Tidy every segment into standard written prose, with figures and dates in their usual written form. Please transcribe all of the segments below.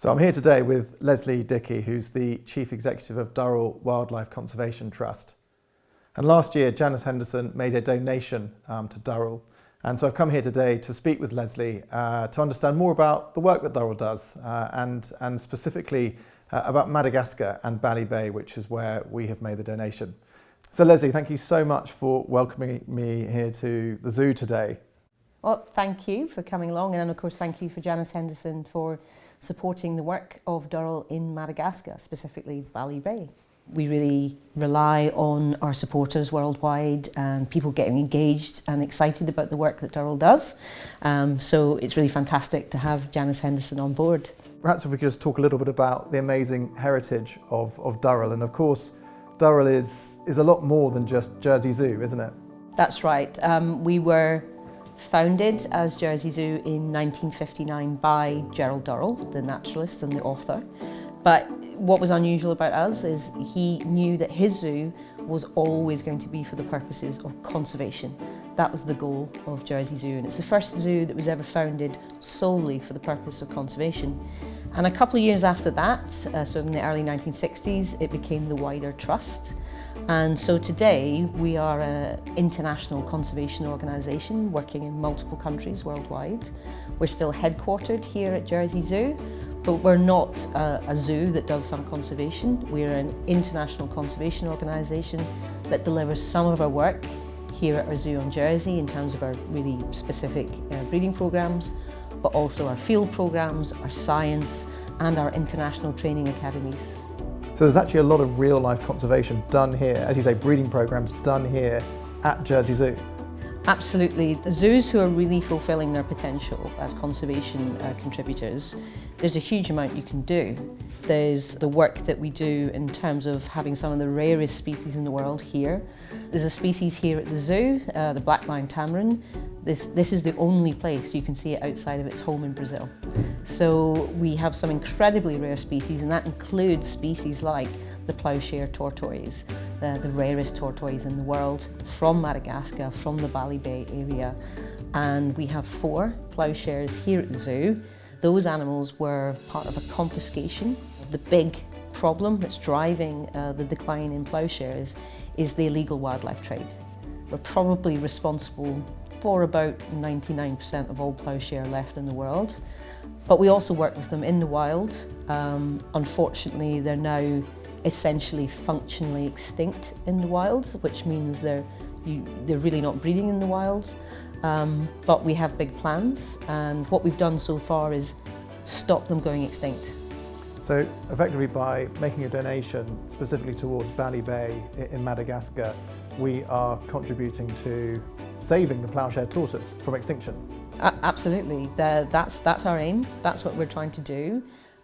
So I'm here today with Leslie Dickey, who's the Chief Executive of Durrell Wildlife Conservation Trust. And last year, Janus Henderson made a donation to Durrell. And so I've come here today to speak with Leslie to understand more about the work that Durrell does and specifically about Madagascar and Bali Bay, which is where we have made the donation. So Leslie, thank you so much for welcoming me here to the zoo today. Well, thank you for coming along, and of course thank you for Janus Henderson for supporting the work of Durrell in Madagascar, specifically Bali Bay. We really rely on our supporters worldwide and people getting engaged and excited about the work that Durrell does. So it's really fantastic to have Janus Henderson on board. Perhaps if we could just talk a little bit about the amazing heritage of Durrell. And of course, Durrell is a lot more than just Jersey Zoo, isn't it? That's right. We were founded as Jersey Zoo in 1959 by Gerald Durrell, the naturalist and the author. But what was unusual about us is he knew that his zoo was always going to be for the purposes of conservation. That was the goal of Jersey Zoo, and it's the first zoo that was ever founded solely for the purpose of conservation. And a couple of years after that, so in the early 1960s, it became the wider trust. And so today we are an international conservation organisation working in multiple countries worldwide. We're still headquartered here at Jersey Zoo, but we're not a zoo that does some conservation. We're an international conservation organisation that delivers some of our work here at our zoo on Jersey in terms of our really specific breeding programmes, but also our field programmes, our science and our international training academies. So there's actually a lot of real life conservation done here, as you say, breeding programs done here at Jersey Zoo. Absolutely. The zoos who are really fulfilling their potential as conservation contributors, there's a huge amount you can do. There's the work that we do in terms of having some of the rarest species in the world here. There's a species here at the zoo, the black-lined tamarin. This is the only place you can see it outside of its home in Brazil. So we have some incredibly rare species, and that includes species like the ploughshare tortoise, the rarest tortoise in the world, from Madagascar, from the Bali Bay area. And we have 4 ploughshares here at the zoo. Those animals were part of a confiscation. The big problem that's driving the decline in ploughshares is the illegal wildlife trade. We're probably responsible for about 99% of all ploughshare left in the world. But we also work with them in the wild. Unfortunately, they're now essentially functionally extinct in the wild, which means they're really not breeding in the wild. But we have big plans, and what we've done so far is stop them going extinct. So effectively, by making a donation specifically towards Bali Bay in Madagascar, we are contributing to saving the ploughshare tortoise from extinction. Absolutely, that's our aim. That's what we're trying to do.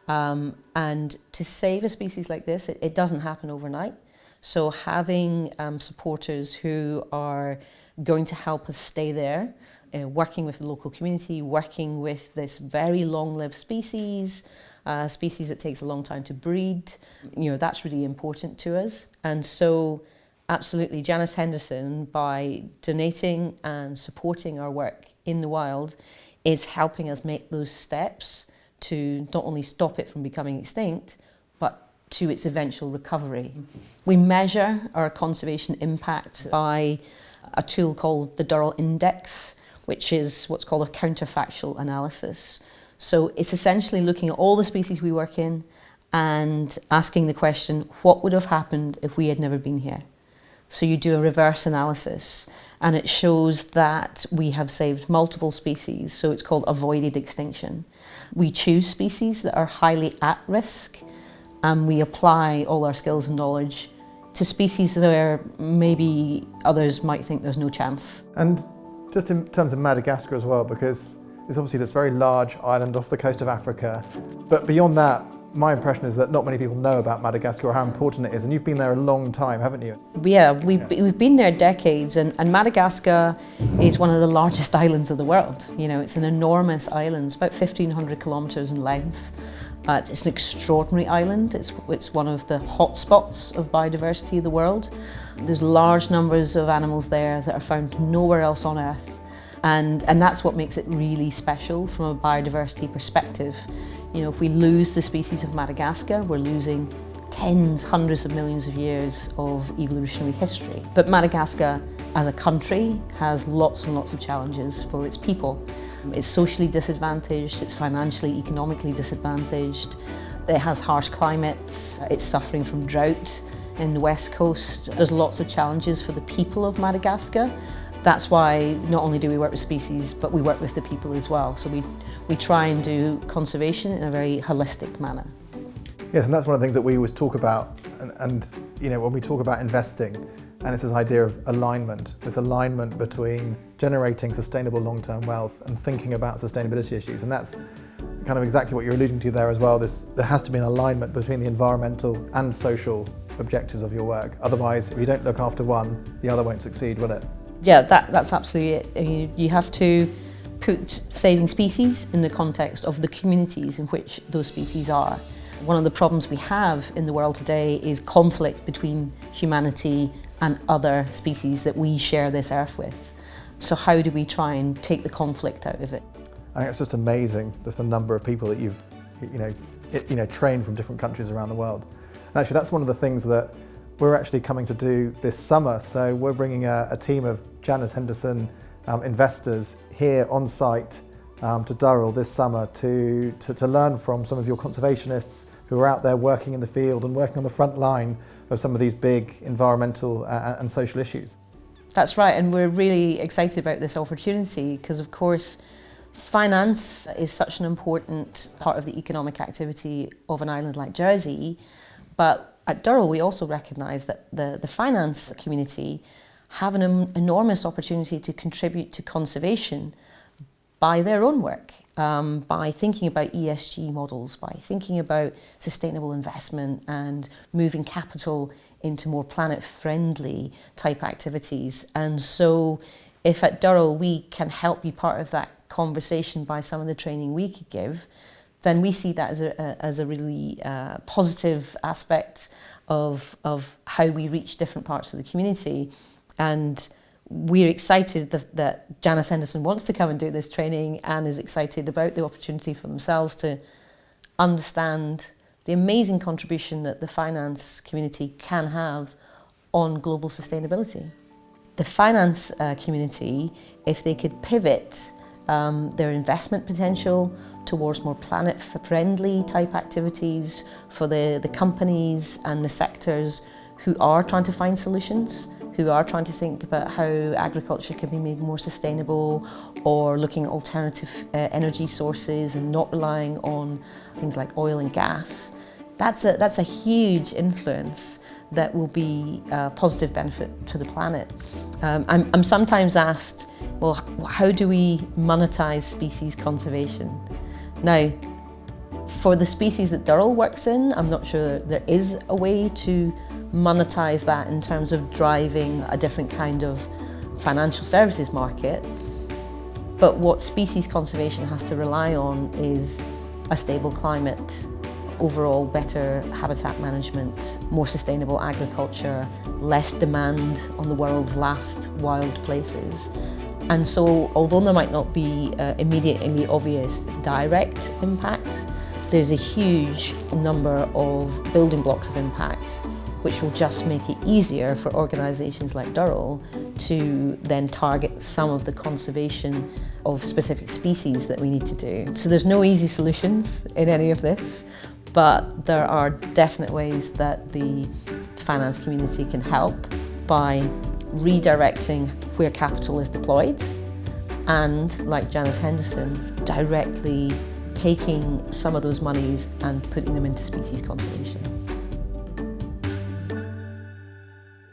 And to save a species like this, it doesn't happen overnight. So having supporters who are going to help us stay there, working with the local community, working with this very long-lived species that takes a long time to breed, that's really important to us. And so absolutely, Janus Henderson, by donating and supporting our work in the wild, is helping us make those steps to not only stop it from becoming extinct, but to its eventual recovery. We measure our conservation impact by a tool called the Durrell Index, which is what's called a counterfactual analysis. So it's essentially looking at all the species we work in and asking the question, what would have happened if we had never been here? So you do a reverse analysis, and it shows that we have saved multiple species, so it's called avoided extinction. We choose species that are highly at risk, and we apply all our skills and knowledge to species where maybe others might think there's no chance. And just in terms of Madagascar as well, because it's obviously this very large island off the coast of Africa, but beyond that, my impression is that not many people know about Madagascar or how important it is, and you've been there a long time, haven't you? Yeah, we've been there decades, and Madagascar is one of the largest islands of the world. It's an enormous island, it's about 1,500 kilometres in length. It's an extraordinary island. It's one of the hotspots of biodiversity of the world. There's large numbers of animals there that are found nowhere else on Earth. And that's what makes it really special from a biodiversity perspective. You know, if we lose the species of Madagascar, we're losing tens, hundreds of millions of years of evolutionary history. But Madagascar as a country has lots and lots of challenges for its people. It's socially disadvantaged, it's financially, economically disadvantaged, it has harsh climates, it's suffering from drought in the west coast. There's lots of challenges for the people of Madagascar. That's why not only do we work with species, but we work with the people as well. So we try and do conservation in a very holistic manner. Yes, and that's one of the things that we always talk about, and you know, when we talk about investing, and it's this idea of alignment, this alignment between generating sustainable long-term wealth and thinking about sustainability issues, and that's kind of exactly what you're alluding to there as well. There has to be an alignment between the environmental and social objectives of your work. Otherwise, if you don't look after one, the other won't succeed, will it? Yeah, that's absolutely it. You have to put saving species in the context of the communities in which those species are. One of the problems we have in the world today is conflict between humanity and other species that we share this earth with. So how do we try and take the conflict out of it? I think it's just amazing, just the number of people that you've trained from different countries around the world. And actually, that's one of the things that we're actually coming to do this summer. So we're bringing a team of Janus Henderson investors here on site to Durrell this summer to learn from some of your conservationists who are out there working in the field and working on the front line of some of these big environmental and social issues. That's right, and we're really excited about this opportunity because, of course, finance is such an important part of the economic activity of an island like Jersey, but at Durrell we also recognise that the finance community have an enormous opportunity to contribute to conservation by their own work, by thinking about ESG models, by thinking about sustainable investment and moving capital into more planet-friendly type activities. And so if at Durrell we can help be part of that conversation by some of the training we could give, then we see that as a really positive aspect of how we reach different parts of the community. And we're excited that Janus Henderson wants to come and do this training and is excited about the opportunity for themselves to understand the amazing contribution that the finance community can have on global sustainability. The finance community, if they could pivot their investment potential towards more planet-friendly type activities for the companies and the sectors who are trying to find solutions, who are trying to think about how agriculture can be made more sustainable or looking at alternative energy sources and not relying on things like oil and gas. That's a huge influence that will be a positive benefit to the planet. I'm sometimes asked, well, how do we monetize species conservation? Now, for the species that Durrell works in, I'm not sure there is a way to monetize that in terms of driving a different kind of financial services market. But what species conservation has to rely on is a stable climate, overall better habitat management, more sustainable agriculture, less demand on the world's last wild places. And so, although there might not be immediately obvious direct impact, there's a huge number of building blocks of impact which will just make it easier for organisations like Durrell to then target some of the conservation of specific species that we need to do. So there's no easy solutions in any of this, but there are definite ways that the finance community can help by redirecting where capital is deployed and, like Janus Henderson, directly taking some of those monies and putting them into species conservation.